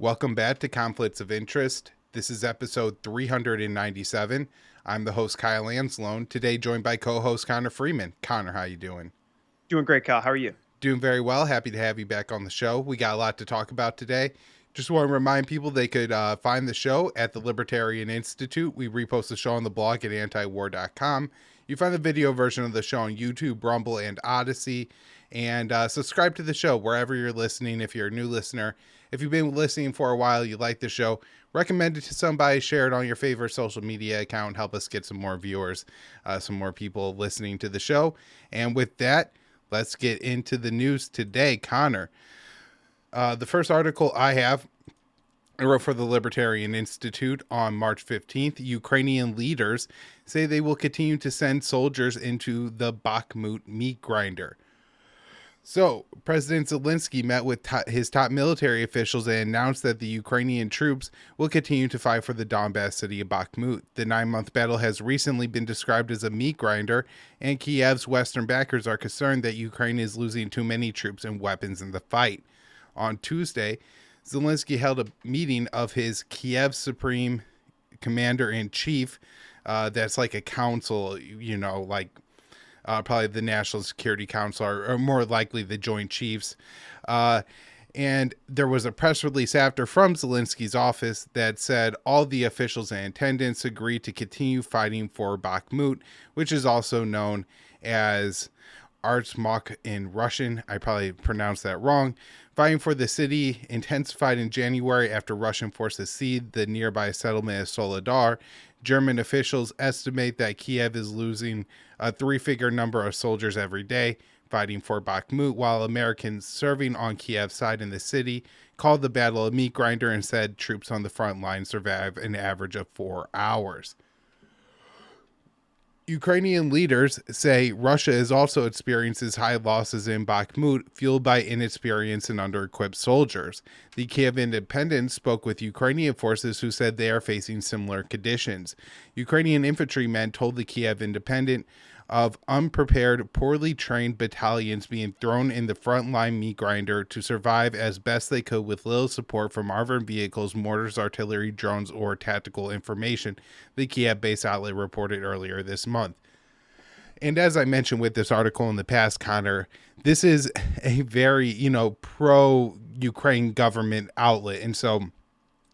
Welcome back to Conflicts of Interest. This is episode 397. I'm the host, Kyle Anzalone, today joined by co-host Connor Freeman. Connor, how you doing? Doing great, Kyle. How are you? Doing very well. Happy to have you back on the show. We got a lot to talk about today. Just want to remind people they could find the show at the Libertarian Institute. We repost the show on the blog at antiwar.com. You find the video version of the show on YouTube, Rumble, and Odysee. And subscribe to the show wherever you're listening if you're a new listener. If you've been listening for a while, you like the show, recommend it to somebody, share it on your favorite social media account, help us get some more viewers, some more people listening to the show. And with that, let's get into the news today. Connor, the first article I wrote for the Libertarian Institute on March 15th. Ukrainian leaders say they will continue to send soldiers into the Bakhmut meat grinder. So, President Zelensky met with his top military officials and announced that the Ukrainian troops will continue to fight for the Donbas city of Bakhmut. The 9-month battle has recently been described as a meat grinder, and Kiev's Western backers are concerned that Ukraine is losing too many troops and weapons in the fight. On Tuesday, Zelensky held a meeting of his Kiev Supreme Commander-in-Chief. That's like a council, probably the National Security Council, or more likely the Joint Chiefs. And there was a press release after from Zelensky's office that said all the officials and attendants agreed to continue fighting for Bakhmut, which is also known as Artsmok in Russian. I probably pronounced that wrong. Fighting for the city intensified in January after Russian forces seized the nearby settlement of Soledar. German officials estimate that Kiev is losing a 3-figure number of soldiers every day fighting for Bakhmut, while Americans serving on Kiev's side in the city called the battle a meat grinder and said troops on the front line survive an average of 4 hours. Ukrainian leaders say Russia is also experiences high losses in Bakhmut, fueled by inexperienced and under-equipped soldiers. The Kiev Independent spoke with Ukrainian forces who said they are facing similar conditions. Ukrainian infantrymen told the Kiev Independent of unprepared, poorly trained battalions being thrown in the frontline meat grinder to survive as best they could with little support from armored vehicles, mortars, artillery, drones, or tactical information, the Kiev-based outlet reported earlier this month. And as I mentioned with this article in the past, Connor, this is a very, pro-Ukraine government outlet. And so,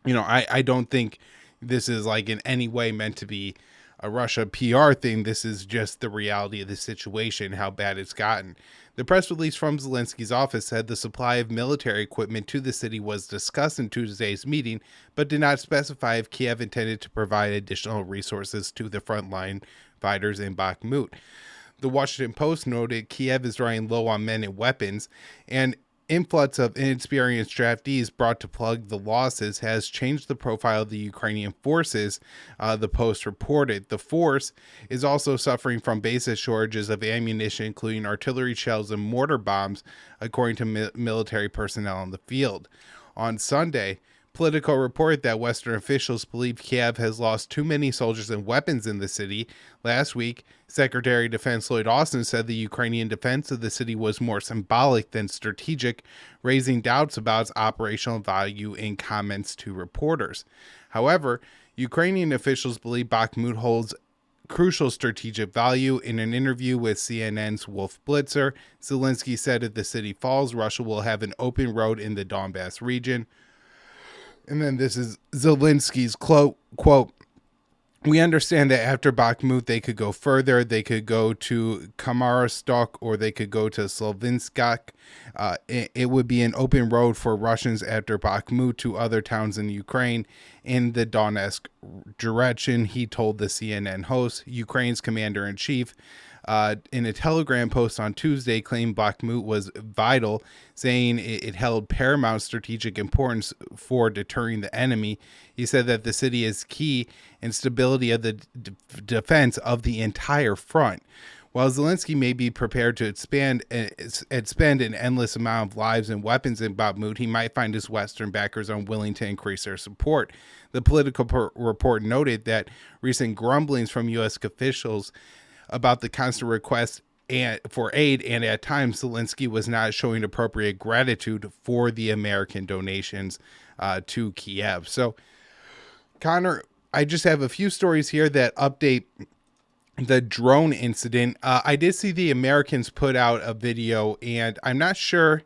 I don't think this is like in any way meant to be a Russia PR thing. This is just the reality of the situation, how bad it's gotten. The press release from Zelensky's office said the supply of military equipment to the city was discussed in Tuesday's meeting, but did not specify if Kiev intended to provide additional resources to the frontline fighters in Bakhmut. The Washington Post noted Kiev is running low on men and weapons, and influx of inexperienced draftees brought to plug the losses has changed the profile of the Ukrainian forces, the Post reported. The force is also suffering from basic shortages of ammunition, including artillery shells and mortar bombs, according to military personnel on the field. On Sunday, Politico reported that Western officials believe Kiev has lost too many soldiers and weapons in the city. Last week, Secretary of Defense Lloyd Austin said the Ukrainian defense of the city was more symbolic than strategic, raising doubts about its operational value in comments to reporters. However, Ukrainian officials believe Bakhmut holds crucial strategic value. In an interview with CNN's Wolf Blitzer, Zelensky said if the city falls, Russia will have an open road in the Donbas region. And then this is Zelensky's quote, "We understand that after Bakhmut, they could go further. They could go to Kamarastok or they could go to Slovinskak. It would be an open road for Russians after Bakhmut to other towns in Ukraine in the Donetsk direction," he told the CNN host. Ukraine's commander-in-chief in a Telegram post on Tuesday claimed Bakhmut was vital, saying it held paramount strategic importance for deterring the enemy. He said that the city is key in stability of the defense of the entire front. While Zelensky may be prepared to spend an endless amount of lives and weapons in Bakhmut, he might find his Western backers unwilling to increase their support. The Political report noted that recent grumblings from U.S. officials about the constant request and for aid, and at times Zelensky was not showing appropriate gratitude for the American donations to Kiev. So, Connor, I just have a few stories here that update the drone incident. I did see the Americans put out a video, and I'm not sure,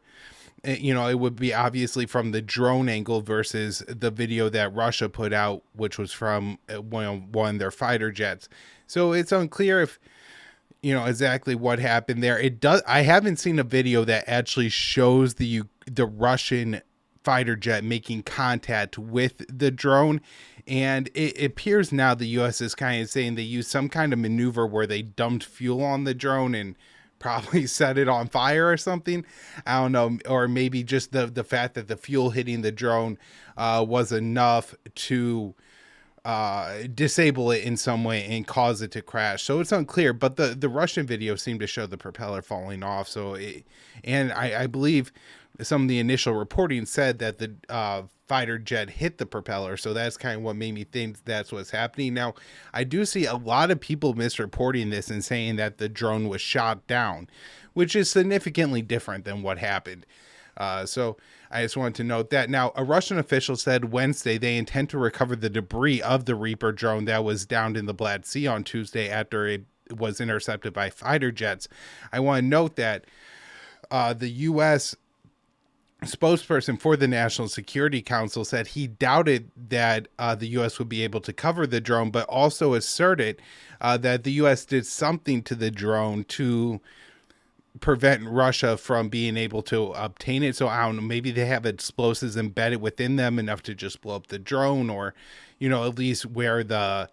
it would be obviously from the drone angle versus the video that Russia put out, which was from one of their fighter jets. So it's unclear if, exactly what happened there. I haven't seen a video that actually shows the Russian fighter jet making contact with the drone. And it appears now the U.S. is kind of saying they used some kind of maneuver where they dumped fuel on the drone and probably set it on fire or something. I don't know. Or maybe just the fact that the fuel hitting the drone was enough to disable it in some way and cause it to crash. So it's unclear, but the Russian video seemed to show the propeller falling off. And I believe some of the initial reporting said that the fighter jet hit the propeller. So that's kind of what made me think that's what's happening. Now, I do see a lot of people misreporting this and saying that the drone was shot down, which is significantly different than what happened. So I just wanted to note that. Now, a Russian official said Wednesday they intend to recover the debris of the Reaper drone that was downed in the Black Sea on Tuesday after it was intercepted by fighter jets. I want to note that the U.S. spokesperson for the National Security Council said he doubted that the U.S. would be able to cover the drone, but also asserted that the U.S. did something to the drone to prevent Russia from being able to obtain it. So I don't know, maybe they have explosives embedded within them enough to just blow up the drone, or, at least where the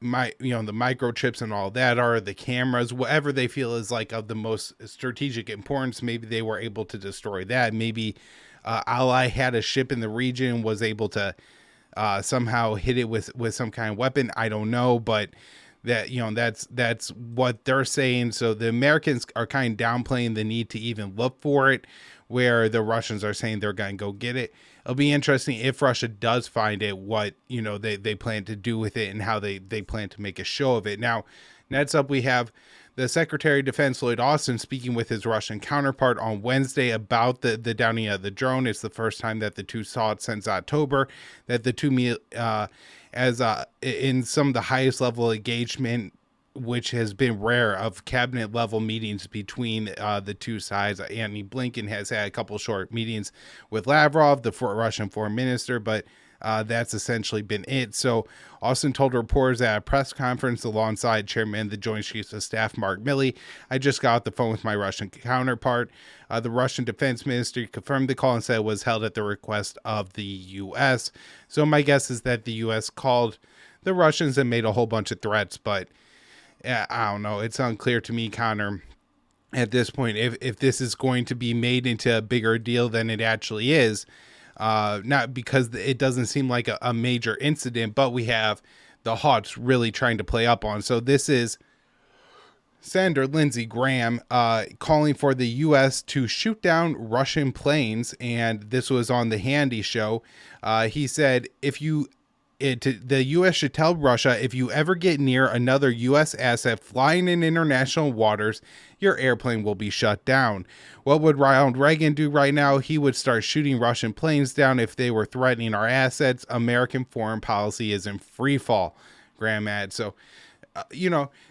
microchips and all that are, the cameras, whatever they feel is like of the most strategic importance. Maybe they were able to destroy that. Maybe Ally had a ship in the region, was able to somehow hit it with some kind of weapon. I don't know, but that's what they're saying. So the Americans are kind of downplaying the need to even look for it, where the Russians are saying they're going to go get it. It'll be interesting if Russia does find it, what, they plan to do with it and how they plan to make a show of it. Now, next up, we have the Secretary of Defense, Lloyd Austin, speaking with his Russian counterpart on Wednesday about the downing of the drone. It's the first time that the two saw it since October, that the two meet in some of the highest level engagement, which has been rare, of cabinet level meetings between the two sides. Antony Blinken has had a couple short meetings with Lavrov, the Russian foreign minister, but that's essentially been it. So Austin told reporters at a press conference alongside Chairman of the Joint Chiefs of Staff, Mark Milley, "I just got off the phone with my Russian counterpart. The Russian defense ministry confirmed the call and said it was held at the request of the U.S. So my guess is that the U.S. called the Russians and made a whole bunch of threats, but I don't know. It's unclear to me, Connor, at this point, if this is going to be made into a bigger deal than it actually is. Not because it doesn't seem like a major incident, but we have the Hawks really trying to play up on. So this is Senator Lindsey Graham calling for the U.S. to shoot down Russian planes, and this was on the Handy show. He said, the U.S. should tell Russia, if you ever get near another U.S. asset flying in international waters, your airplane will be shut down. What would Ronald Reagan do right now? He would start shooting Russian planes down if they were threatening our assets. American foreign policy is in free fall, Graham adds. So,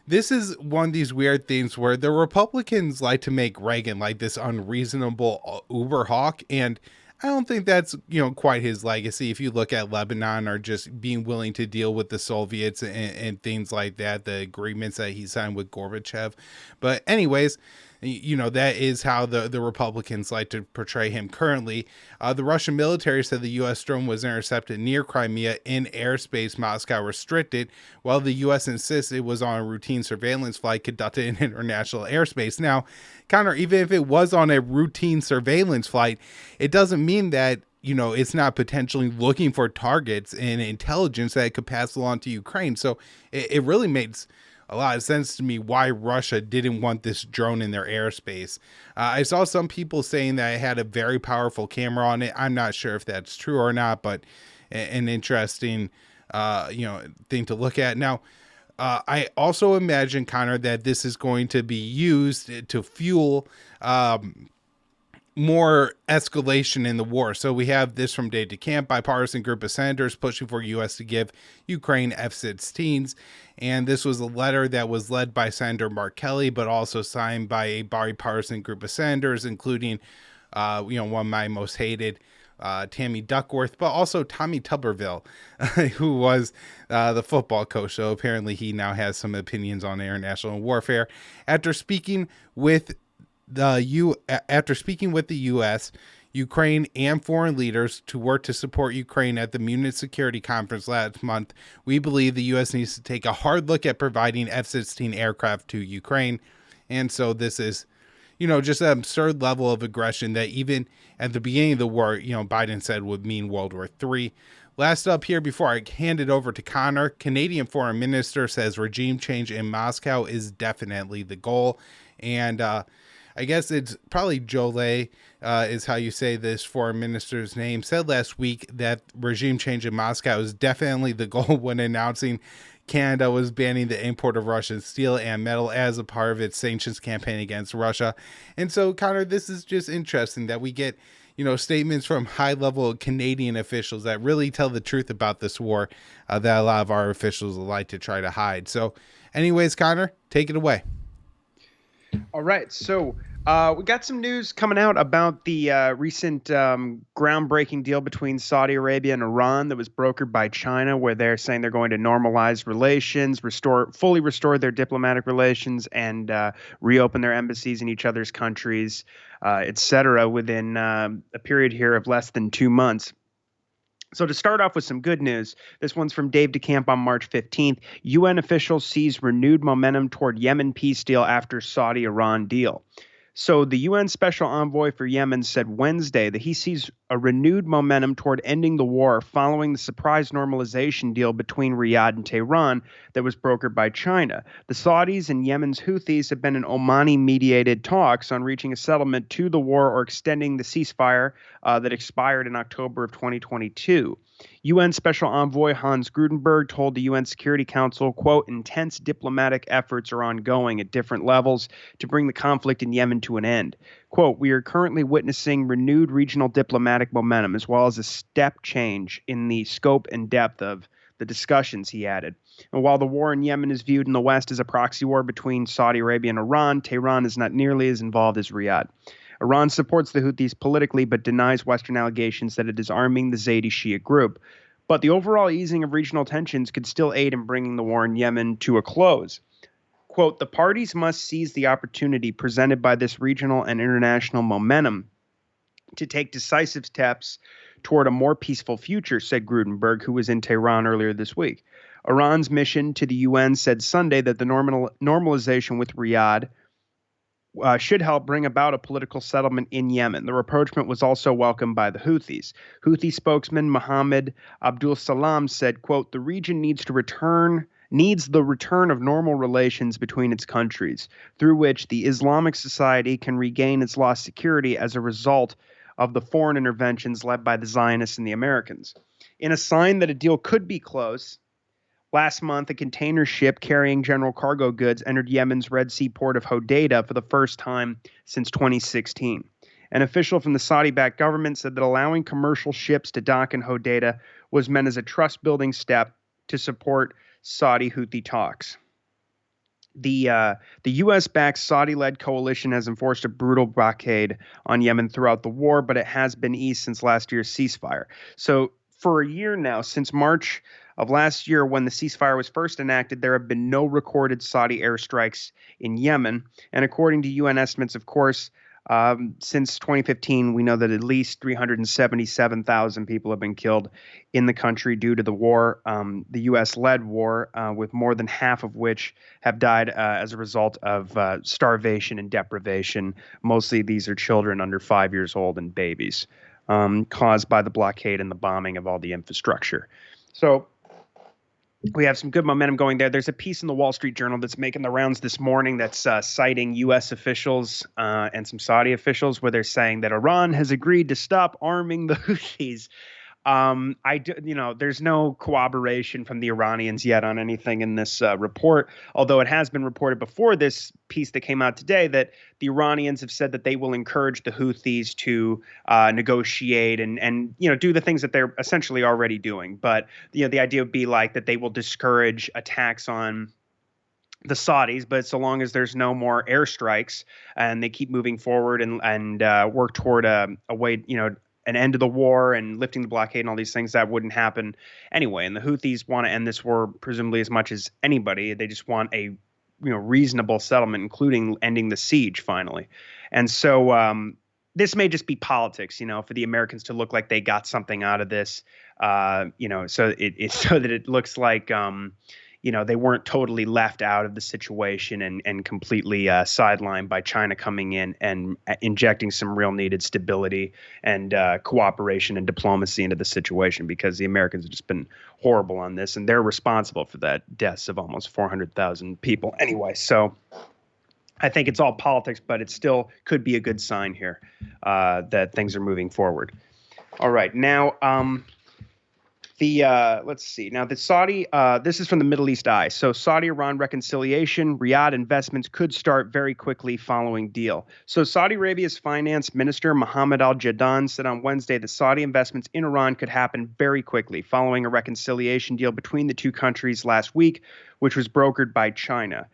this is one of these weird things where the Republicans like to make Reagan like this unreasonable uber hawk, and I don't think that's, quite his legacy. If you look at Lebanon, or just being willing to deal with the Soviets and things like that, the agreements that he signed with Gorbachev. But anyways, that is how the Republicans like to portray him currently. The Russian military said the U.S. drone was intercepted near Crimea in airspace Moscow restricted, while the U.S. insists it was on a routine surveillance flight conducted in international airspace. Now, Connor, even if it was on a routine surveillance flight, it doesn't mean that, it's not potentially looking for targets and intelligence that it could pass along to Ukraine. So it really makes a lot of sense to me why Russia didn't want this drone in their airspace. I saw some people saying that it had a very powerful camera on it. I'm not sure if that's true or not, but an interesting, thing to look at. Now, I also imagine, Connor, that this is going to be used to fuel more escalation in the war. So we have this from Dave DeCamp, bipartisan group of senators pushing for U.S. to give Ukraine F-16s. And this was a letter that was led by Senator Mark Kelly, but also signed by a bipartisan group of senators, including, one of my most hated, Tammy Duckworth, but also Tommy Tuberville, who was the football coach. So apparently he now has some opinions on international warfare. After speaking with the U.S., Ukraine, and foreign leaders to work to support Ukraine at the Munich Security Conference last month, we believe the U.S. needs to take a hard look at providing F-16 aircraft to Ukraine. And so this is, just an absurd level of aggression that even at the beginning of the war, Biden said would mean World War III. Last up here, before I hand it over to Connor, Canadian Foreign Minister says regime change in Moscow is definitely the goal. And I guess it's probably Jolie, is how you say this foreign minister's name, said last week that regime change in Moscow is definitely the goal when announcing Canada was banning the import of Russian steel and metal as a part of its sanctions campaign against Russia. And so, Connor, this is just interesting that we get, statements from high-level Canadian officials that really tell the truth about this war that a lot of our officials like to try to hide. So, anyways, Connor, take it away. All right. So we got some news coming out about the recent groundbreaking deal between Saudi Arabia and Iran that was brokered by China, where they're saying they're going to normalize relations, fully restore their diplomatic relations, and reopen their embassies in each other's countries, etc., within a period here of less than 2 months. So to start off with some good news, this one's from Dave DeCamp on March 15th. UN officials seize renewed momentum toward Yemen peace deal after Saudi-Iran deal. So the UN Special Envoy for Yemen said Wednesday that he sees a renewed momentum toward ending the war following the surprise normalization deal between Riyadh and Tehran that was brokered by China. The Saudis and Yemen's Houthis have been in Omani-mediated talks on reaching a settlement to the war or extending the ceasefire that expired in October of 2022. UN Special Envoy Hans Grudenberg told the UN Security Council, quote, intense diplomatic efforts are ongoing at different levels to bring the conflict in Yemen to an end. Quote, we are currently witnessing renewed regional diplomatic momentum as well as a step change in the scope and depth of the discussions, he added. And while the war in Yemen is viewed in the West as a proxy war between Saudi Arabia and Iran, Tehran is not nearly as involved as Riyadh. Iran supports the Houthis politically but denies Western allegations that it is arming the Zaidi Shia group. But the overall easing of regional tensions could still aid in bringing the war in Yemen to a close. Quote, the parties must seize the opportunity presented by this regional and international momentum to take decisive steps toward a more peaceful future, said Grudenberg, who was in Tehran earlier this week. Iran's mission to the UN said Sunday that the normalization with Riyadh should help bring about a political settlement in Yemen. The rapprochement was also welcomed by the Houthis. Houthi spokesman Mohammed Abdul Salam said, quote, the region needs the return of normal relations between its countries, through which the Islamic society can regain its lost security as a result of the foreign interventions led by the Zionists and the Americans. In a sign that a deal could be close, last month, a container ship carrying general cargo goods entered Yemen's Red Sea port of Hodeidah for the first time since 2016. An official from the Saudi-backed government said that allowing commercial ships to dock in Hodeidah was meant as a trust-building step to support Saudi Houthi talks. The U.S.-backed Saudi-led coalition has enforced a brutal blockade on Yemen throughout the war, but it has been eased since last year's ceasefire. So for a year now, since March of last year, when the ceasefire was first enacted, there have been no recorded Saudi airstrikes in Yemen. And according to UN estimates, of course, since 2015, we know that at least 377,000 people have been killed in the country due to the war, the U.S.-led war, with more than half of which have died as a result of starvation and deprivation. Mostly these are children under 5 years old and babies, caused by the blockade and the bombing of all the infrastructure. So we have some good momentum going there. There's a piece in the Wall Street Journal that's making the rounds this morning that's citing U.S. officials and some Saudi officials where they're saying that Iran has agreed to stop arming the Houthis. There's no corroboration from the Iranians yet on anything in this report, although it has been reported before this piece that came out today that the Iranians have said that they will encourage the Houthis to negotiate and do the things that they're essentially already doing. But the idea would be like that they will discourage attacks on the Saudis, but so long as there's no more airstrikes and they keep moving forward and work toward a way, an end to the war and lifting the blockade and all these things, that wouldn't happen anyway. And the Houthis want to end this war presumably as much as anybody. They just want a reasonable settlement, including ending the siege finally. And so this may just be politics, for the Americans to look like they got something out of this, so that it looks like they weren't totally left out of the situation and completely sidelined by China coming in and injecting some real needed stability and cooperation and diplomacy into the situation, because the Americans have just been horrible on this, and they're responsible for that deaths of almost 400,000 people anyway. So I think it's all politics, but it still could be a good sign here that things are moving forward. All right, now let's see. Now, the Saudi, this is from the Middle East Eye. So Saudi-Iran reconciliation, Riyadh investments could start very quickly following deal. So Saudi Arabia's finance minister, Mohammed al-Jadaan, said on Wednesday that Saudi investments in Iran could happen very quickly following a reconciliation deal between the two countries last week, which was brokered by China.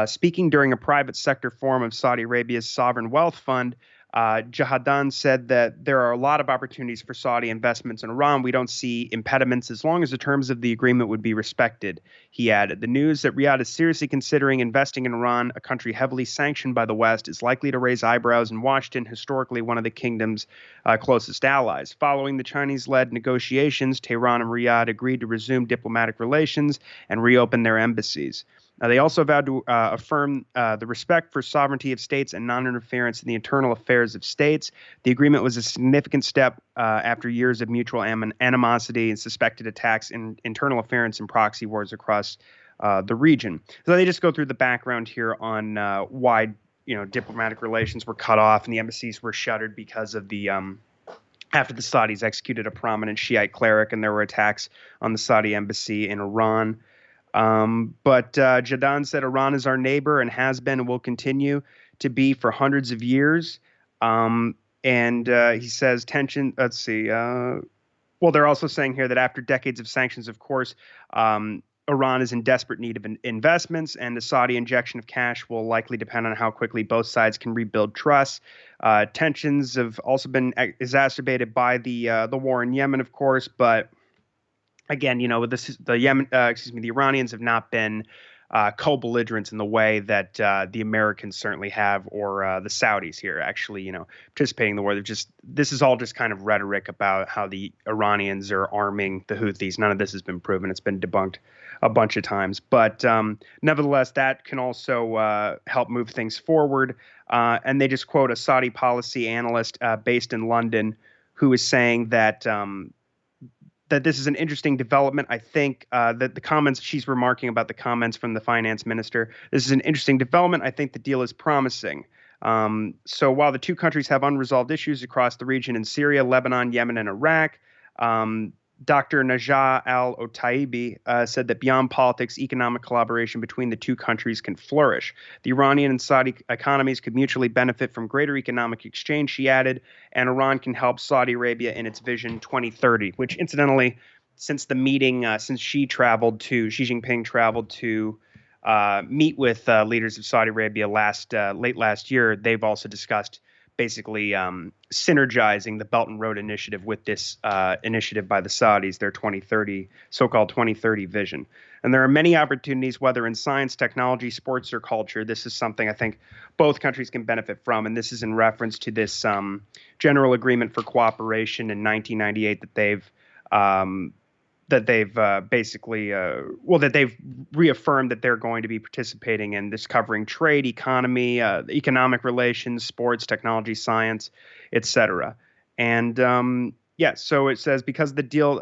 Speaking during a private sector forum of Saudi Arabia's sovereign wealth fund, Jahadan said that there are a lot of opportunities for Saudi investments in Iran. We don't see impediments as long as the terms of the agreement would be respected, he added. The news that Riyadh is seriously considering investing in Iran, a country heavily sanctioned by the West, is likely to raise eyebrows in Washington, historically one of the kingdom's closest allies. Following the Chinese-led negotiations, Tehran and Riyadh agreed to resume diplomatic relations and reopen their embassies. They also vowed to affirm the respect for sovereignty of states and non-interference in the internal affairs of states. The agreement was a significant step after years of mutual animosity and suspected attacks in internal affairs and proxy wars across the region. So they just go through the background here on why diplomatic relations were cut off and the embassies were shuttered because of the after the Saudis executed a prominent Shiite cleric and there were attacks on the Saudi embassy in Iran. But Jadaan said Iran is our neighbor and has been and will continue to be for hundreds of years. And he says tension. Let's see. Well, they're also saying here that after decades of sanctions, of course, Iran is in desperate need of investments, and the Saudi injection of cash will likely depend on how quickly both sides can rebuild trust. Tensions have also been exacerbated by the war in Yemen, of course, but again, the Iranians have not been co-belligerents in the way that the Americans certainly have, or the Saudis here actually, participating in the war. This is all just kind of rhetoric about how the Iranians are arming the Houthis. None of this has been proven. It's been debunked a bunch of times. But nevertheless, that can also help move things forward. And they just quote a Saudi policy analyst based in London who is saying that that this is an interesting development. I think that the comments she's remarking about the comments from the finance minister, this is an interesting development. I think the deal is promising. So while the two countries have unresolved issues across the region in Syria, Lebanon, Yemen, and Iraq, Dr. Najah al-Otaibi said that beyond politics, economic collaboration between the two countries can flourish. The Iranian and Saudi economies could mutually benefit from greater economic exchange, she added, and Iran can help Saudi Arabia in its Vision 2030, which incidentally, since the meeting, since Xi Jinping traveled to meet with leaders of Saudi Arabia late last year, they've also discussed basically synergizing the Belt and Road Initiative with this initiative by the Saudis, their so-called 2030 vision. And there are many opportunities, whether in science, technology, sports, or culture. This is something I think both countries can benefit from. And this is in reference to this general agreement for cooperation in 1998 that they've reaffirmed that they're going to be participating in, this covering trade, economy, economic relations, sports, technology, science, etc. And so it says because the deal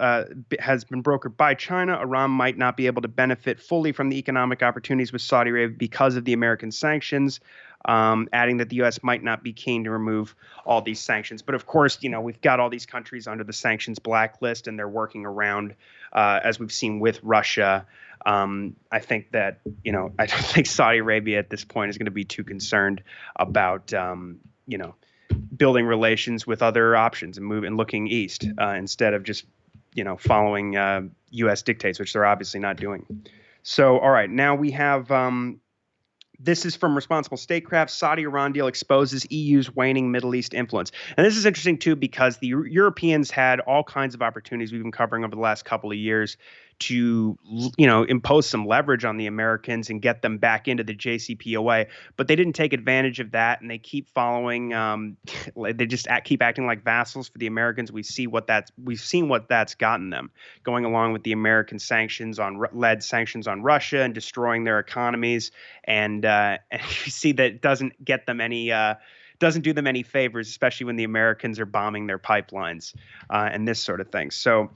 has been brokered by China, Iran might not be able to benefit fully from the economic opportunities with Saudi Arabia because of the American sanctions. adding that the U.S. might not be keen to remove all these sanctions. But of course, we've got all these countries under the sanctions blacklist, and they're working around, as we've seen with Russia. I think that, I don't think Saudi Arabia at this point is going to be too concerned about, building relations with other options and looking east instead of just, following U.S. dictates, which they're obviously not doing. So, all right, now we have this is from Responsible Statecraft. Saudi-Iran deal exposes EU's waning Middle East influence. And this is interesting, too, because the Europeans had all kinds of opportunities we've been covering over the last couple of years to, impose some leverage on the Americans and get them back into the JCPOA. But they didn't take advantage of that, and they keep following. They just keep acting like vassals for the Americans. We've seen what that's gotten them, going along with the American led sanctions on Russia and destroying their economies. And you see that it doesn't get them any. Doesn't do them any favors, especially when the Americans are bombing their pipelines and this sort of thing. So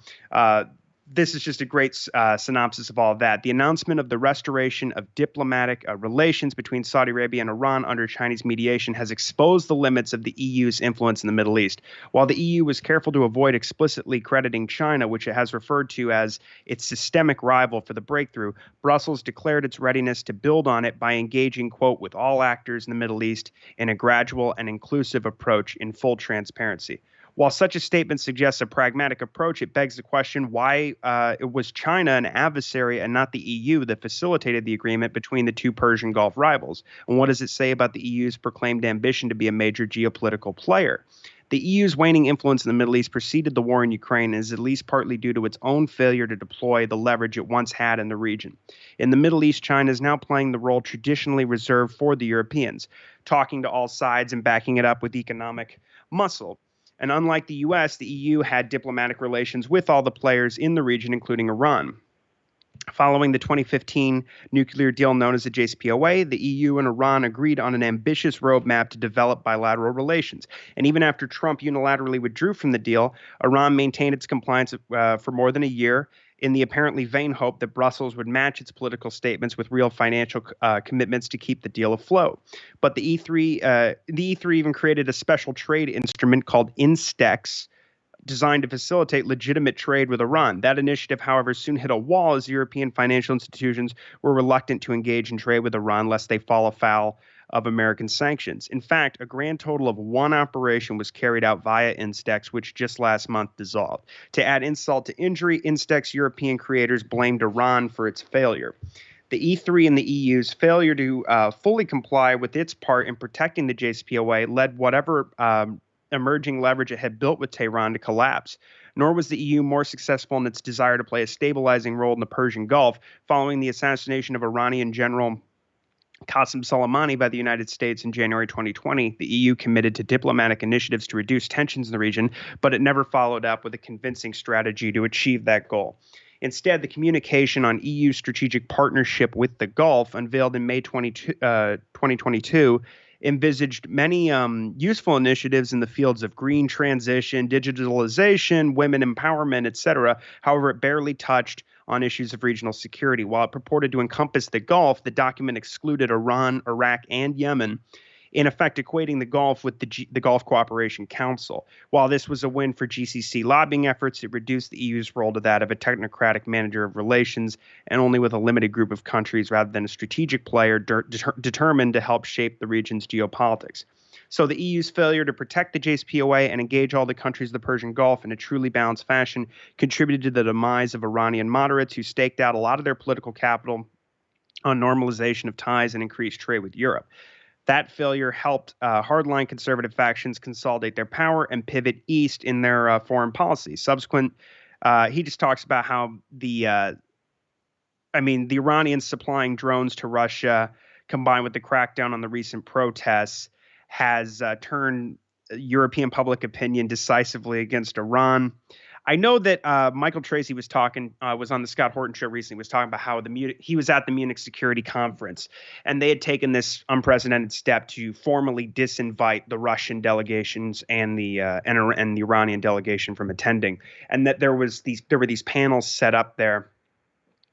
this is just a great synopsis of all of that. The announcement of the restoration of diplomatic relations between Saudi Arabia and Iran under Chinese mediation has exposed the limits of the EU's influence in the Middle East. While the EU was careful to avoid explicitly crediting China, which it has referred to as its systemic rival for the breakthrough, Brussels declared its readiness to build on it by engaging, quote, with all actors in the Middle East in a gradual and inclusive approach in full transparency. While such a statement suggests a pragmatic approach, it begs the question why it was China, an adversary, and not the EU that facilitated the agreement between the two Persian Gulf rivals. And what does it say about the EU's proclaimed ambition to be a major geopolitical player? The EU's waning influence in the Middle East preceded the war in Ukraine and is at least partly due to its own failure to deploy the leverage it once had in the region. In the Middle East, China is now playing the role traditionally reserved for the Europeans, talking to all sides and backing it up with economic muscle. And unlike the U.S., the EU had diplomatic relations with all the players in the region, including Iran. Following the 2015 nuclear deal known as the JCPOA, the EU and Iran agreed on an ambitious roadmap to develop bilateral relations. And even after Trump unilaterally withdrew from the deal, Iran maintained its compliance for more than a year in the apparently vain hope that Brussels would match its political statements with real financial commitments to keep the deal afloat. But the E3 even created a special trade instrument called Instex, designed to facilitate legitimate trade with Iran. That initiative, however, soon hit a wall as European financial institutions were reluctant to engage in trade with Iran lest they fall afoul of American sanctions. In fact, a grand total of one operation was carried out via Instex, which just last month dissolved. To add insult to injury, Instex European creators blamed Iran for its failure. The E3 and the EU's failure to fully comply with its part in protecting the JCPOA led whatever emerging leverage it had built with Tehran to collapse. Nor was the EU more successful in its desire to play a stabilizing role in the Persian Gulf following the assassination of Iranian General Qasem Soleimani by the United States in January 2020. The EU committed to diplomatic initiatives to reduce tensions in the region, but it never followed up with a convincing strategy to achieve that goal. Instead, the communication on EU strategic partnership with the Gulf, unveiled in May 2022, envisaged many useful initiatives in the fields of green transition, digitalization, women empowerment, etc. However, it barely touched on issues of regional security. While it purported to encompass the Gulf, the document excluded Iran, Iraq, and Yemen, in effect equating the Gulf with the Gulf Cooperation Council. While this was a win for GCC lobbying efforts, it reduced the EU's role to that of a technocratic manager of relations, and only with a limited group of countries rather than a strategic player determined to help shape the region's geopolitics. So the EU's failure to protect the JCPOA and engage all the countries of the Persian Gulf in a truly balanced fashion contributed to the demise of Iranian moderates who staked out a lot of their political capital on normalization of ties and increased trade with Europe. That failure helped hardline conservative factions consolidate their power and pivot east in their foreign policy. He just talks about how the Iranians supplying drones to Russia, combined with the crackdown on the recent protests, has turned European public opinion decisively against Iran. I know that Michael Tracy was on the Scott Horton show recently, was talking about how he was at the Munich Security Conference, and they had taken this unprecedented step to formally disinvite the Russian delegations and the Iranian delegation from attending, and that there were these panels set up there,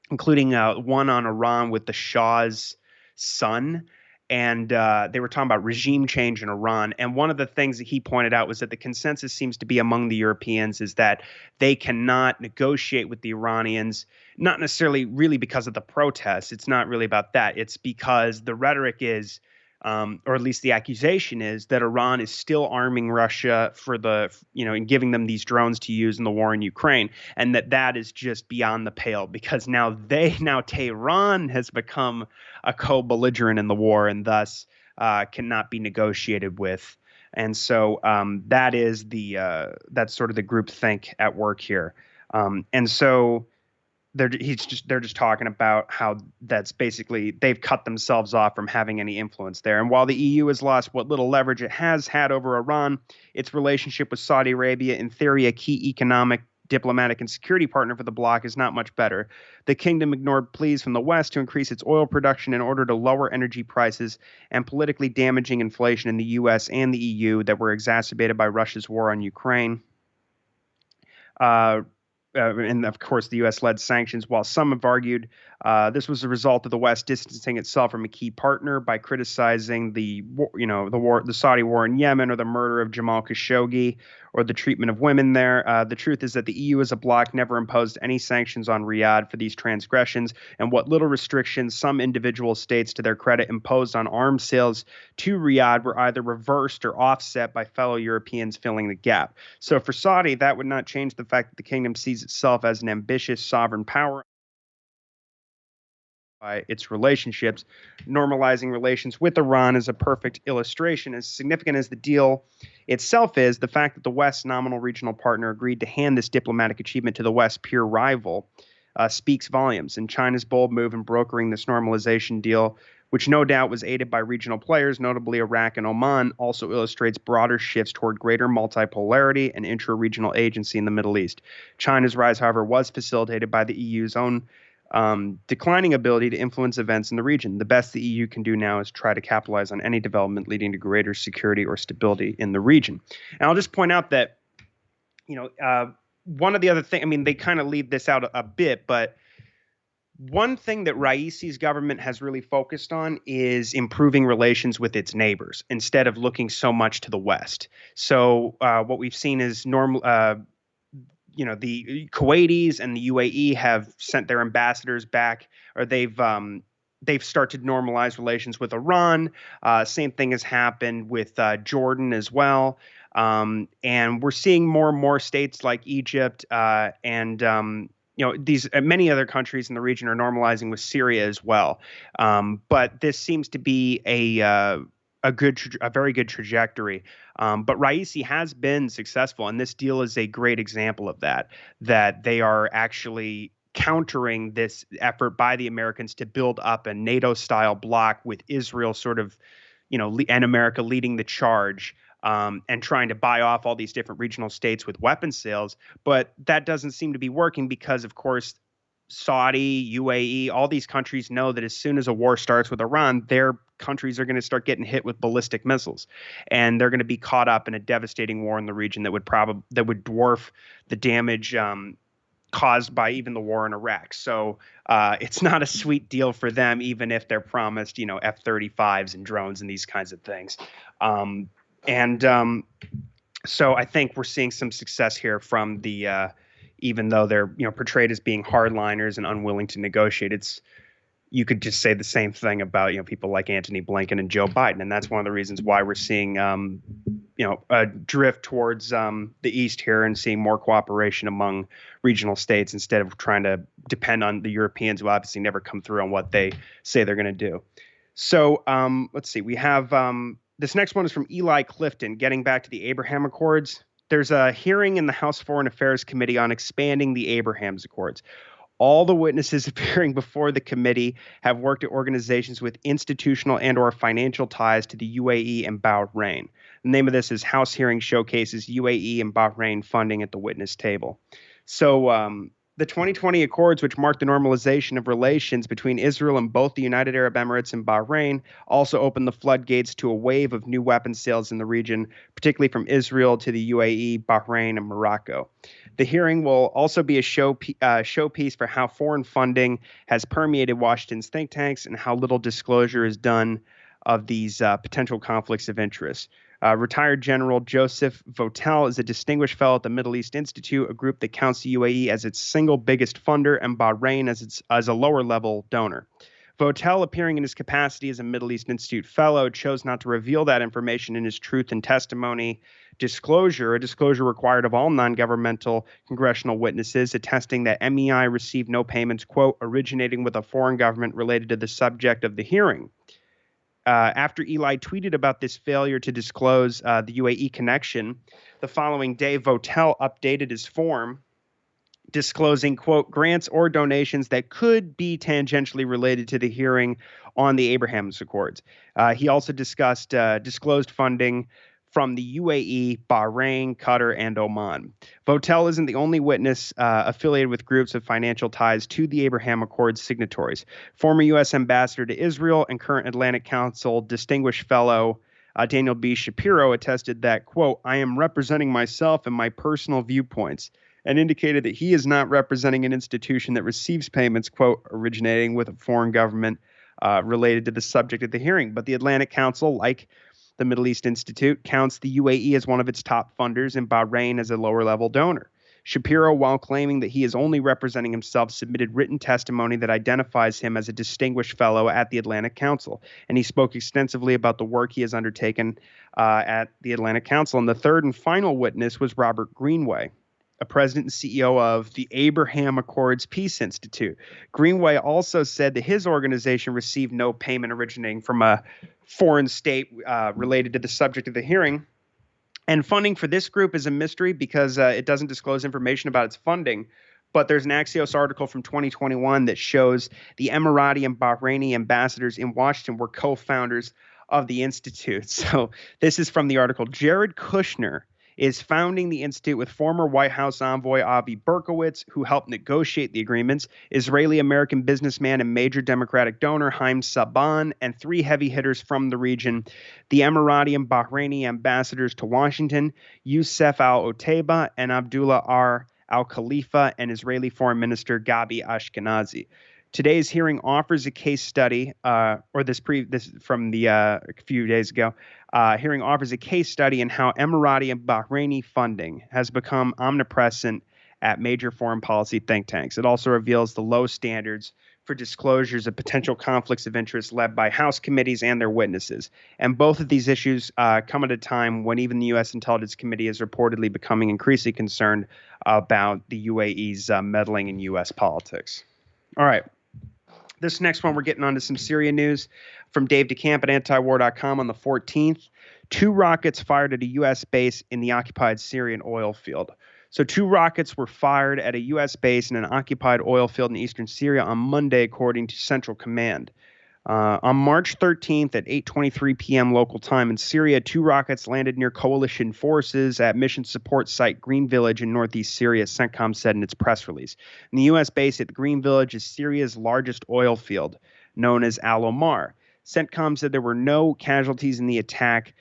including one on Iran with the Shah's son. and they were talking about regime change in Iran. And one of the things that he pointed out was that the consensus seems to be among the Europeans is that they cannot negotiate with the Iranians, not necessarily really because of the protests. It's not really about that. It's because the rhetoric is, or at least the accusation is, that Iran is still arming Russia for and giving them these drones to use in the war in Ukraine, and that is just beyond the pale because now Tehran has become a co-belligerent in the war and thus cannot be negotiated with. And so that's sort of the groupthink at work here. And so they're just talking about how that's basically they've cut themselves off from having any influence there. And while the EU has lost what little leverage it has had over Iran, its relationship with Saudi Arabia, in theory a key economic, diplomatic, and security partner for the bloc, is not much better. The kingdom ignored pleas from the West to increase its oil production in order to lower energy prices and politically damaging inflation in the US and the EU that were exacerbated by Russia's war on Ukraine. And of course, the U.S.-led sanctions. While some have argued this was a result of the West distancing itself from a key partner by criticizing the Saudi war in Yemen, or the murder of Jamal Khashoggi, or the treatment of women there. The truth is that the EU as a bloc never imposed any sanctions on Riyadh for these transgressions, and what little restrictions some individual states, to their credit, imposed on arms sales to Riyadh were either reversed or offset by fellow Europeans filling the gap. So for Saudi, that would not change the fact that the kingdom sees itself as an ambitious sovereign power by its relationships. Normalizing relations with Iran is a perfect illustration. As significant as the deal itself is, the fact that the West's nominal regional partner agreed to hand this diplomatic achievement to the West's peer rival speaks volumes. And China's bold move in brokering this normalization deal, which no doubt was aided by regional players, notably Iraq and Oman, also illustrates broader shifts toward greater multipolarity and intra-regional agency in the Middle East. China's rise, however, was facilitated by the EU's own declining ability to influence events in the region. The best the EU can do now is try to capitalize on any development leading to greater security or stability in the region. And I'll just point out that, one of the other things, I mean, they kind of leave this out a bit, but one thing that Raisi's government has really focused on is improving relations with its neighbors instead of looking so much to the West. So what we've seen is the Kuwaitis and the UAE have sent their ambassadors back, or they've started to normalize relations with Iran. Same thing has happened with Jordan as well. And we're seeing more and more states like Egypt and these many other countries in the region are normalizing with Syria as well. But this seems to be a very good trajectory. But Raisi has been successful, and this deal is a great example of that they are actually countering this effort by the Americans to build up a NATO-style bloc with Israel sort of, and America leading the charge. And trying to buy off all these different regional states with weapon sales. But that doesn't seem to be working because, of course, Saudi, UAE, all these countries know that as soon as a war starts with Iran, their countries are going to start getting hit with ballistic missiles. And they're going to be caught up in a devastating war in the region that would dwarf the damage caused by even the war in Iraq. So it's not a sweet deal for them, even if they're promised, F-35s and drones and these kinds of things. So I think we're seeing some success here from the, even though they're portrayed as being hardliners and unwilling to negotiate. You could just say the same thing about people like Antony Blinken and Joe Biden, and that's one of the reasons why we're seeing a drift towards the east here and seeing more cooperation among regional states instead of trying to depend on the Europeans, who obviously never come through on what they say they're going to do. So let's see, we have. This next one is from Eli Clifton, getting back to the Abraham Accords. There's a hearing in the House Foreign Affairs Committee on expanding the Abraham Accords. All the witnesses appearing before the committee have worked at organizations with institutional and or financial ties to the UAE and Bahrain. The name of this is House Hearing Showcases UAE and Bahrain Funding at the Witness Table. So the 2020 Accords, which marked the normalization of relations between Israel and both the United Arab Emirates and Bahrain, also opened the floodgates to a wave of new weapons sales in the region, particularly from Israel to the UAE, Bahrain, and Morocco. The hearing will also be a showpiece for how foreign funding has permeated Washington's think tanks and how little disclosure is done of these potential conflicts of interest. Retired General Joseph Votel is a distinguished fellow at the Middle East Institute, a group that counts the UAE as its single biggest funder and Bahrain as a lower level donor. Votel, appearing in his capacity as a Middle East Institute fellow, chose not to reveal that information in his truth and testimony disclosure, a disclosure required of all non-governmental congressional witnesses, attesting that MEI received no payments, quote, originating with a foreign government related to the subject of the hearing. After Eli tweeted about this failure to disclose the UAE connection, the following day, Votel updated his form, disclosing, quote, grants or donations that could be tangentially related to the hearing on the Abraham Accords. He also disclosed funding from the UAE, Bahrain, Qatar, and Oman. Votel isn't the only witness affiliated with groups of financial ties to the Abraham Accords signatories. Former U.S. Ambassador to Israel and current Atlantic Council Distinguished Fellow Daniel B. Shapiro attested that, quote, I am representing myself and my personal viewpoints, and indicated that he is not representing an institution that receives payments, quote, originating with a foreign government related to the subject of the hearing. But the Atlantic Council, like the Middle East Institute, counts the UAE as one of its top funders and Bahrain as a lower-level donor. Shapiro, while claiming that he is only representing himself, submitted written testimony that identifies him as a distinguished fellow at the Atlantic Council, and he spoke extensively about the work he has undertaken at the Atlantic Council. And the third and final witness was Robert Greenway, a president and CEO of the Abraham Accords Peace Institute. Greenway also said that his organization received no payment originating from a foreign state related to the subject of the hearing. And funding for this group is a mystery because it doesn't disclose information about its funding. But there's an Axios article from 2021 that shows the Emirati and Bahraini ambassadors in Washington were co-founders of the institute. So this is from the article. Jared Kushner is founding the institute with former White House envoy Avi Berkowitz, who helped negotiate the agreements, Israeli-American businessman and major Democratic donor Haim Saban, and three heavy hitters from the region, the Emirati and Bahraini ambassadors to Washington, Youssef al-Otaiba and Abdullah al-Khalifa, and Israeli Foreign Minister Gabi Ashkenazi. Today's hearing offers a case study, this from the a few days ago. Hearing offers a case study in how Emirati and Bahraini funding has become omnipresent at major foreign policy think tanks. It also reveals the low standards for disclosures of potential conflicts of interest led by House committees and their witnesses. And both of these issues come at a time when even the U.S. Intelligence Committee is reportedly becoming increasingly concerned about the UAE's meddling in U.S. politics. All right. This next one, we're getting onto some Syria news from Dave DeCamp at antiwar.com on the 14th. 2 rockets fired at a U.S. base in the occupied Syrian oil field. So 2 rockets were fired at a U.S. base in an occupied oil field in eastern Syria on Monday, according to Central Command. On March 13th at 8:23 p.m. local time in Syria, 2 rockets landed near coalition forces at mission support site Green Village in northeast Syria, CENTCOM said in its press release. And the U.S. base at the Green Village is Syria's largest oil field, known as Al Omar. CENTCOM said there were no casualties in the attack.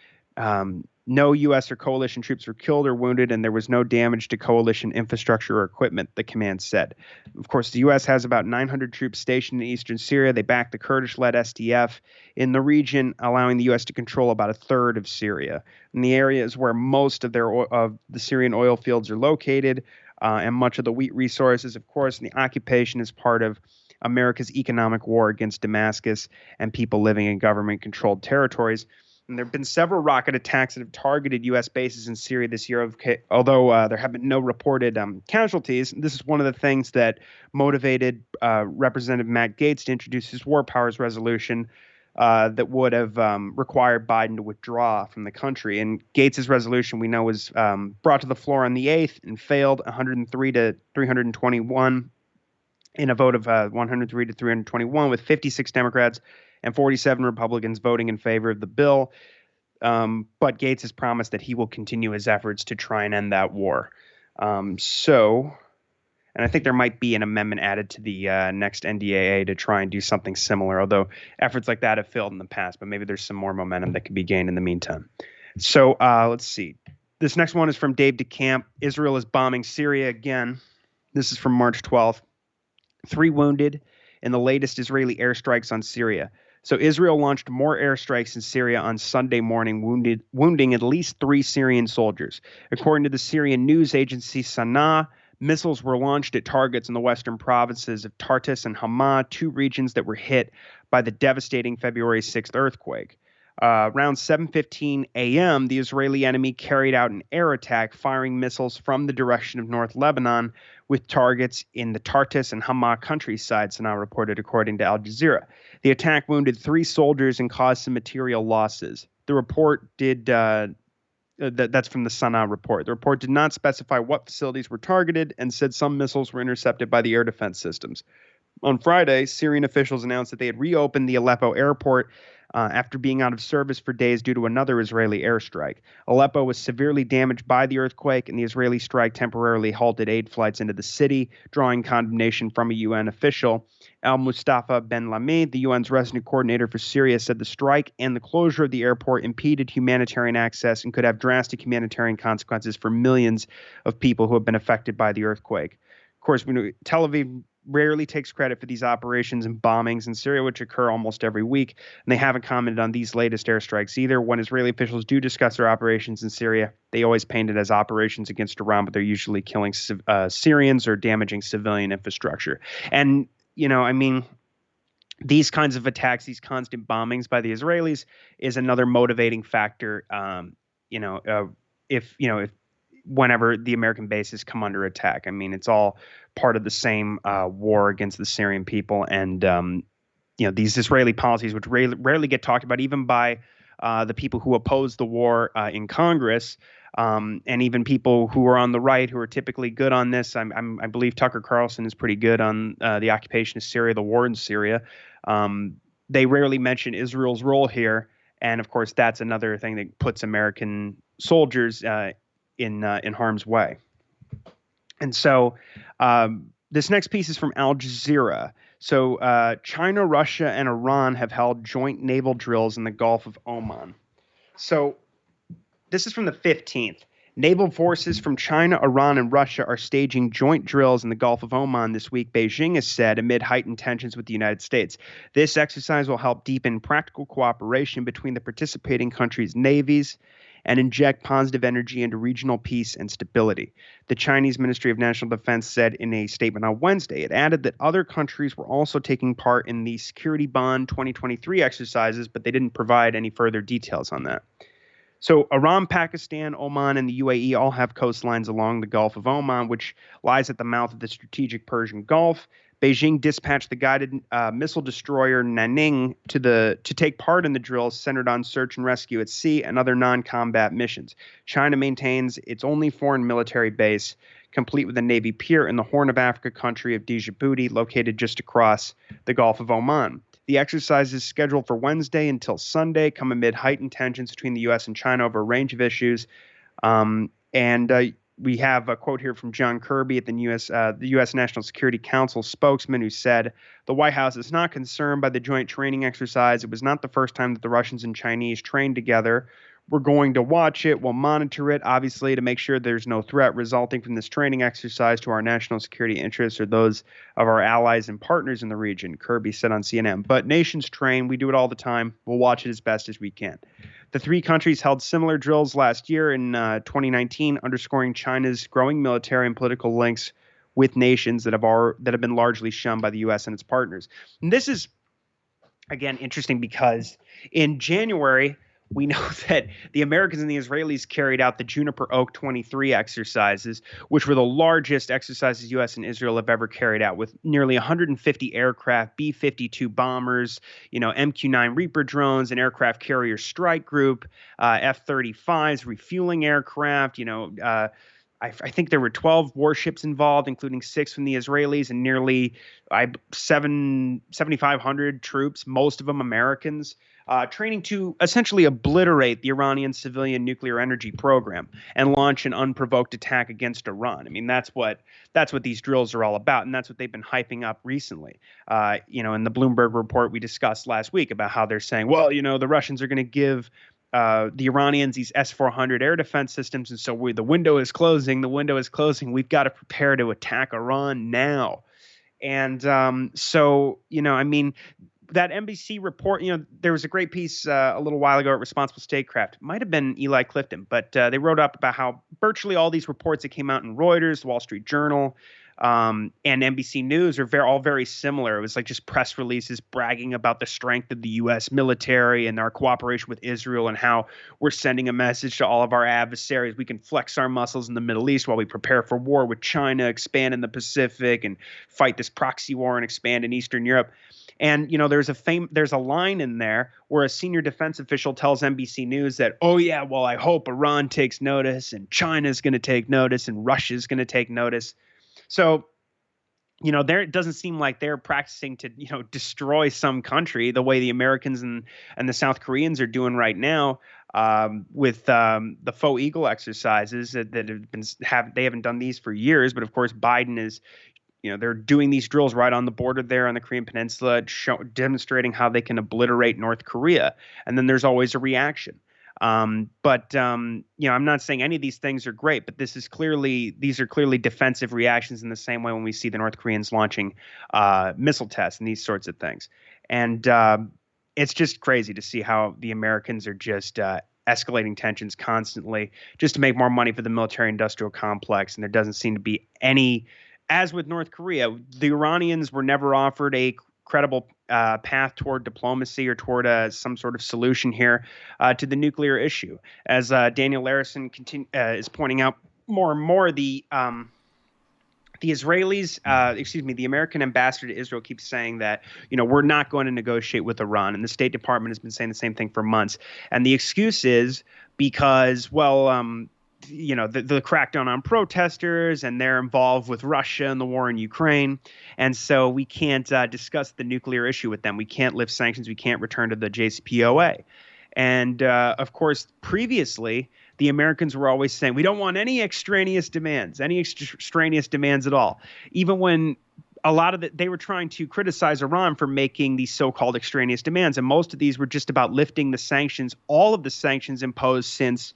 No U.S. or coalition troops were killed or wounded, and there was no damage to coalition infrastructure or equipment, the command said. Of course, the U.S. has about 900 troops stationed in eastern Syria. They back the Kurdish-led SDF in the region, allowing the U.S. to control about a third of Syria. And the areas where most of the Syrian oil fields are located, and much of the wheat resources, of course, and the occupation is part of America's economic war against Damascus and people living in government-controlled territories. And there have been several rocket attacks that have targeted U.S. bases in Syria this year, although there have been no reported casualties. This is one of the things that motivated Representative Matt Gaetz to introduce his war powers resolution that would have required Biden to withdraw from the country. And Gaetz's resolution, we know, was brought to the floor on the 8th and failed 103 to 321 in a vote of 103 to 321, with 56 Democrats and 47 Republicans voting in favor of the bill. But Gaetz has promised that he will continue his efforts to try and end that war. And I think there might be an amendment added to the next NDAA to try and do something similar, although efforts like that have failed in the past, but maybe there's some more momentum that could be gained in the meantime. So let's see. This next one is from Dave DeCamp. Israel is bombing Syria again. This is from March 12th. 3 wounded in the latest Israeli airstrikes on Syria. So Israel launched more airstrikes in Syria on Sunday morning, wounding at least 3 Syrian soldiers. According to the Syrian news agency Sanaa, missiles were launched at targets in the western provinces of Tartus and Hama, 2 regions that were hit by the devastating February 6th earthquake. Around 7:15 a.m., the Israeli enemy carried out an air attack, firing missiles from the direction of North Lebanon with targets in the Tartus and Hama countryside, Sanaa reported, according to Al Jazeera. The attack wounded 3 soldiers and caused some material losses. The report did. That's from the Sanaa report. The report did not specify what facilities were targeted and said some missiles were intercepted by the air defense systems. On Friday, Syrian officials announced that they had reopened the Aleppo airport after being out of service for days due to another Israeli airstrike. Aleppo was severely damaged by the earthquake, and the Israeli strike temporarily halted aid flights into the city, drawing condemnation from a UN official. Al-Mustafa Ben Lami, the UN's resident coordinator for Syria, said the strike and the closure of the airport impeded humanitarian access and could have drastic humanitarian consequences for millions of people who have been affected by the earthquake. Of course, we know Tel Aviv rarely takes credit for these operations and bombings in Syria, which occur almost every week, and they haven't commented on these latest airstrikes either. When Israeli officials do discuss their operations in Syria, they always paint it as operations against Iran, but they're usually killing Syrians or damaging civilian infrastructure. And, these kinds of attacks, these constant bombings by the Israelis is another motivating factor, if whenever the American bases come under attack. I mean, it's all part of the same war against the Syrian people. And, these Israeli policies, which rarely get talked about, even by the people who oppose the war in Congress, and even people who are on the right, who are typically good on this. I believe Tucker Carlson is pretty good on the occupation of Syria, the war in Syria. They rarely mention Israel's role here. And, of course, that's another thing that puts American soldiers in harm's way. And so this next piece is from Al Jazeera. So China, Russia, and Iran have held joint naval drills in the Gulf of Oman. So this is from the 15th. Naval forces from China, Iran, and Russia are staging joint drills in the Gulf of Oman this week, Beijing has said, amid heightened tensions with the United States. This exercise will help deepen practical cooperation between the participating countries' navies and inject positive energy into regional peace and stability. The Chinese Ministry of National Defense said in a statement on Wednesday. It added that other countries were also taking part in the Security Bond 2023 exercises, but they didn't provide any further details on that. So Iran, Pakistan, Oman, and the UAE all have coastlines along the Gulf of Oman, which lies at the mouth of the strategic Persian Gulf. Beijing dispatched the guided missile destroyer Nanning to take part in the drills centered on search and rescue at sea and other non-combat missions. China maintains its only foreign military base, complete with a Navy pier in the Horn of Africa country of Djibouti, located just across the Gulf of Oman. The exercise is scheduled for Wednesday until Sunday, come amid heightened tensions between the U.S. and China over a range of issues. We have a quote here from John Kirby at the U.S. National Security Council spokesman, who said, "The White House is not concerned by the joint training exercise. It was not the first time that the Russians and Chinese trained together. We're going to watch it. We'll monitor it, obviously, to make sure there's no threat resulting from this training exercise to our national security interests or those of our allies and partners in the region," Kirby said on CNN. "But nations train. We do it all the time. We'll watch it as best as we can." The 3 countries held similar drills last year in 2019, underscoring China's growing military and political links with nations that have been largely shunned by the U.S. and its partners. And this is, again, interesting because in January, we know that the Americans and the Israelis carried out the Juniper Oak 23 exercises, which were the largest exercises U.S. and Israel have ever carried out, with nearly 150 aircraft, B-52 bombers, MQ-9 Reaper drones, an aircraft carrier strike group, F-35s, refueling aircraft. I think there were 12 warships involved, including 6 from the Israelis, and nearly 7,500 troops, most of them Americans. Training to essentially obliterate the Iranian civilian nuclear energy program and launch an unprovoked attack against Iran. I mean, that's what these drills are all about, and that's what they've been hyping up recently. In the Bloomberg report we discussed last week about how they're saying, well, the Russians are going to give the Iranians these S-400 air defense systems, and so the window is closing. The window is closing. We've got to prepare to attack Iran now. And that NBC report, there was a great piece a little while ago at Responsible Statecraft. Might have been Eli Clifton, but they wrote up about how virtually all these reports that came out in Reuters, the Wall Street Journal, and NBC News are all very similar. It was like just press releases bragging about the strength of the U.S. military and our cooperation with Israel and how we're sending a message to all of our adversaries. We can flex our muscles in the Middle East while we prepare for war with China, expand in the Pacific, and fight this proxy war and expand in Eastern Europe. And there's a line in there where a senior defense official tells NBC News that, oh yeah, well, I hope Iran takes notice and China's going to take notice and Russia's going to take notice. So, it doesn't seem like they're practicing to, destroy some country the way the Americans and the South Koreans are doing right now with the faux eagle exercises that they haven't done these for years. But of course, Biden is, they're doing these drills right on the border there on the Korean Peninsula, demonstrating how they can obliterate North Korea. And then there's always a reaction. I'm not saying any of these things are great, but these are clearly defensive reactions in the same way when we see the North Koreans launching missile tests and these sorts of things. And it's just crazy to see how the Americans are just escalating tensions constantly just to make more money for the military-industrial complex. And there doesn't seem to be any, as with North Korea, the Iranians were never offered a credible path toward diplomacy or toward some sort of solution here to the nuclear issue. As Daniel Larison is pointing out more and more, the Israelis, the American ambassador to Israel keeps saying that, we're not going to negotiate with Iran. And the State Department has been saying the same thing for months. And the excuse is because, the crackdown on protesters and they're involved with Russia and the war in Ukraine. And so we can't discuss the nuclear issue with them. We can't lift sanctions. We can't return to the JCPOA. And of course, previously, the Americans were always saying, we don't want any extraneous demands at all. Even when a lot of they were trying to criticize Iran for making these so-called extraneous demands. And most of these were just about lifting the sanctions, all of the sanctions imposed since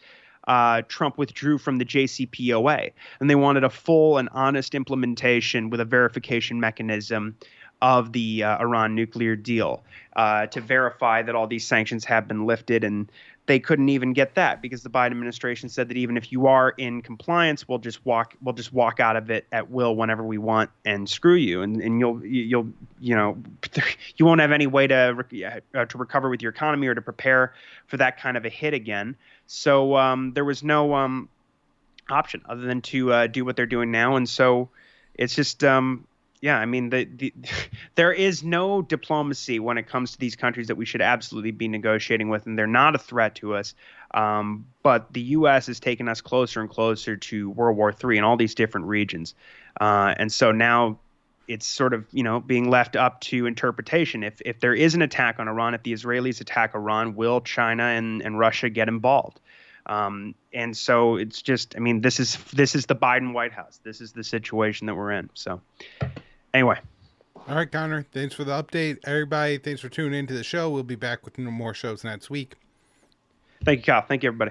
Trump withdrew from the JCPOA, and they wanted a full and honest implementation with a verification mechanism of the Iran nuclear deal to verify that all these sanctions have been lifted. And they couldn't even get that because the Biden administration said that even if you are in compliance, we'll just walk out of it at will whenever we want and screw you, and you won't have any way to recover with your economy or to prepare for that kind of a hit again. So there was no option other than to do what they're doing now, and so it's just there is no diplomacy when it comes to these countries that we should absolutely be negotiating with, and they're not a threat to us. But the U.S. has taken us closer and closer to World War III in all these different regions, and so now it's sort of being left up to interpretation. If there is an attack on Iran, if the Israelis attack Iran, will China and Russia get involved? And so it's just, this is the Biden White House. This is the situation that we're in. So anyway. All right, Connor, thanks for the update. Everybody, thanks for tuning into the show. We'll be back with more shows next week. Thank you, Kyle. Thank you, everybody.